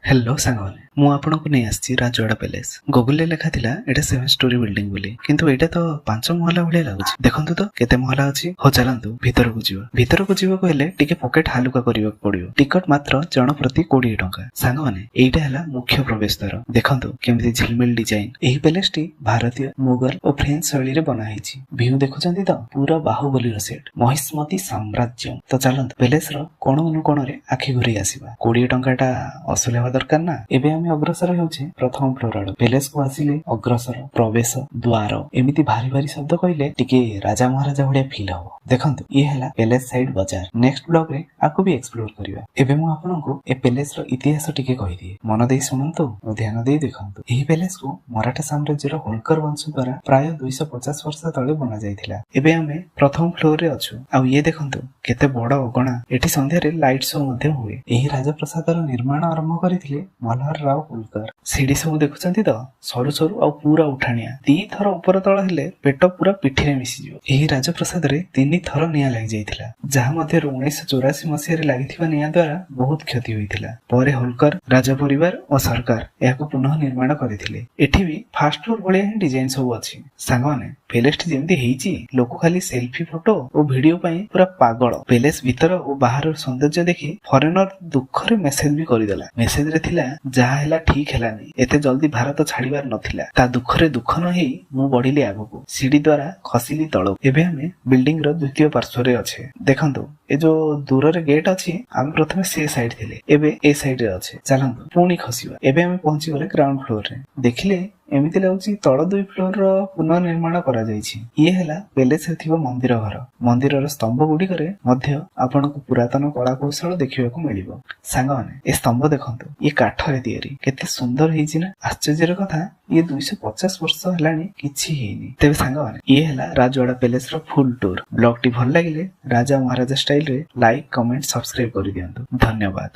Hello सांगने ମୁଁ ଆପଣଙ୍କୁ ନେଇ ଆସିଛି ରାଜୱାଡା ପ୍ୟାଲେସ। ଗୁଗଲରେ ଲେଖା ଥିଲା ଏଟା 7 ଷ୍ଟୋରୀ ବିଲ୍ଡିଂ ବୋଲି, କିନ୍ତୁ ଏଇଟା ତ 5 ମହଲା ଭଳିଆ ଲାଗୁଛି। ଦେଖନ୍ତୁ ତ କେତେ ମହଲା ଅଛି। ହଉ ଚାଲନ୍ତୁ ଭିତରକୁ ଯିବା। ଭିତରକୁ ଯିବାକୁ ହେଲେ ଟିକେ ପକେଟ ହାଲୁକା କରିବାକୁ ପଡିବ। ଟିକଟ ମାତ୍ର ଜଣ ପ୍ରତି 20 ଟଙ୍କା। ସାଙ୍ଗମାନେ ଏଇଟା ହେଲା ମୁଖ୍ୟ ପ୍ରବେଶ ଦ୍ୱାର। ଦେଖନ୍ତୁ କେମିତି ଝିଲମିଲ ଡିଜାଇନ। ଏହି ପ୍ୟାଲେସଟି ଭାରତୀୟ, ମୁଗଲ ଓ ଫ୍ରେଞ୍ଚ ଶୈଳୀରେ ବନା ହେଇଛି। ଭିଉ ଦେଖୁଛନ୍ତି ତ, ପୁରା ବାହୁବଲୀର ସେଟ, ମହିଷ୍ମତି ସାମ୍ରାଜ୍ୟ। ତ ଚାଲନ୍ତୁ ପ୍ୟାଲେସର କୋଣ ଅନୁକୋଣରେ ଆଖି ଘୁରେଇ ଆସିବା। 20 ଟଙ୍କାଟା ଅସୁଲ ହେବା ଦରକାର ନା। ଏବେ ଆମେ ଅଗ୍ରସର ହେଉଛି ପ୍ରଥମ ଫ୍ଲୋର ଆଡକୁ। ପ୍ୟାଲେସକୁ ଆସିଲେ ଅଗ୍ରସର, ପ୍ରବେଶ, ଦ୍ୱାର ଏମିତି ଭାରି ଭାରି ଶବ୍ଦ କହିଲେ ଟିକେ ରାଜା ମହାରାଜା ଭଳିଆ ଫିଲ୍ ହବ। ଦେଖନ୍ତୁ ଇଏ ହେଲା ପ୍ୟାଲେସ ସାଇଡ ବଜାର। ନେକ୍ସଟ ବ୍ଲଗରେ ଆକୁ ବି ଏକ୍ସପ୍ଲୋର କରିବା। ଏବେ ମୁଁ ଆପଣଙ୍କୁ ଏ ପ୍ୟାଲେସର ଇତିହାସ ଟିକେ କହିଦିଏ। ମନ ଦେଇ ଶୁଣନ୍ତୁ ଓ ଧ୍ୟାନ ଦେଇ ଦେଖନ୍ତୁ। ଏହି ପ୍ୟାଲେସକୁ ମରାଠା ସାମ୍ରାଜ୍ୟର ହୋଲକର ବଂଶ ଦ୍ୱାରା ପ୍ରାୟ 250 ବର୍ଷ ତଳେ ବନା ଯାଇଥିଲା। ଏବେ ଆମେ ପ୍ରଥମ ଫ୍ଲୋରରେ ଅଛୁ। ଆଉ ଇଏ ଦେଖନ୍ତୁ କେତେ ବଡ ଅଗଣା। ଏଠି ସନ୍ଧ୍ୟାରେ ଲାଇଟ ଶୋ ମଧ୍ୟ ହୁଏ। ଏହି ରାଜପ୍ରସାଦର ନିର୍ମାଣ ଆରମ୍ଭ କରିଥିଲେ ମଲ୍ହର ରାଓ ହୋଲକର। ସିଡି ସବୁ ଦେଖୁଛନ୍ତି ତ, ସରୁ ସରୁ ଆଉ ପୁରା ଉଠାଣିଆ। 2 ଥର ଉପର ତଳ ହେଲେ ପେଟ ପୁରା ପିଠିରେ ମିଶିଯିବ। ଏହି ରାଜପ୍ରସାଦରେ 3 ଥର ନିଆଁ ଲାଗିଯାଇଥିଲା, ଯାହା ମଧ୍ୟରୁ 1984 ମସିହାରେ ଲାଗିଥିବା ନିଆଁ ଦ୍ୱାରା ବହୁତ କ୍ଷତି ହୋଇଥିଲା। ପରେ ହୋଲକର ରାଜ ପରିବାର ଓ ସରକାର ଏହାକୁ ପୁନଃ ନିର୍ମାଣ କରିଥିଲେ। ଏଠି ବି ଫାଷ୍ଟ ଫ୍ଲୋର ଭଳିଆ ହିଁ ଡିଜାଇନ ସବୁ ଅଛି। ସାଙ୍ଗମାନେ ପ୍ୟାଲେସଟି ଯେମିତି ହେଇଛି, ଲୋକ ଖାଲି ସେଲଫି ଫଟୋ ଓ ଭିଡିଓ ପାଇଁ ପୁରା ପାଗଳ। ପ୍ୟାଲେସ ଭିତର ଓ ବାହାରର ସୌନ୍ଦର୍ଯ୍ୟ ଦେଖି ଫରେନର ଦୁଃଖରେ ମେସେଜ ବି କରିଦେଲା। ମେସେଜରେ ଥିଲା, ଯାହା ହେଲା ଠିକ ହେଲାନି, ଏତେ ଜଲ୍ଦି ଭାରତ ଛାଡିବାର ନଥିଲା। ତା ଦୁଃଖରେ ଦୁଃଖ ନ ହେଇ ମୁଁ ବଢିଲି ଆଗକୁ, ସିଡି ଦ୍ୱାରା ଖସିଲି ତଳକୁ। ଏବେ ଆମେ ବିଲ୍ଡିଂର ଦ୍ୱିତୀୟ ପାର୍ଶ୍ୱରେ ଅଛେ। ଦେଖନ୍ତୁ ଏ ଯୋଉ ଦୂରରେ ଗେଟ୍ ଅଛି, ଆମେ ପ୍ରଥମେ ସେ ସାଇଡ ଥିଲେ, ଏବେ ଏ ସାଇଡ ରେ ଅଛେ। ଚାଲନ୍ତୁ ପୁଣି ଖସିବା। ଏବେ ଆମେ ପହଞ୍ଚିଗଲେ ଗ୍ରାଉଣ୍ଡ ଫ୍ଲୋରରେ। ଦେଖିଲେ ଏମିତି ଲାଗୁଛି ତଳ 2 ଫ୍ଲୋରର ପୁନଃ ନିର୍ମାଣ କରାଯାଇଛି। ଇଏ ହେଲା ପ୍ୟାଲେସରେ ଥିବା ମନ୍ଦିର ଘର। ମନ୍ଦିରର ସ୍ତମ୍ଭ ଗୁଡିକରେ ମଧ୍ୟ ଆପଣଙ୍କୁ ପୁରାତନ କଳା କୌଶଳ ଦେଖିବାକୁ ମିଳିବ। ସାଙ୍ଗମାନେ ଏ ସ୍ତମ୍ଭ ଦେଖନ୍ତୁ, ଇଏ କାଠରେ ତିଆରି। କେତେ ସୁନ୍ଦର ହେଇଛି ନା। ଆଶ୍ଚର୍ଯ୍ୟର କଥା, ଇଏ 250 ବର୍ଷ ହେଲାଣି କିଛି ହେଇନି। ତେବେ ସାଙ୍ଗମାନେ ଇଏ ହେଲା ରାଜୱାଡା ପ୍ୟାଲେସର ଫୁଲ ଟୁର। ବ୍ଲଗଟି ଭଲ ଲାଗିଲେ ରାଜା ମହାରାଜା ଷ୍ଟାଇଲରେ ଲାଇକ୍, କମେଣ୍ଟ, ସବସ୍କ୍ରାଇବ କରିଦିଅନ୍ତୁ। ଧନ୍ୟବାଦ।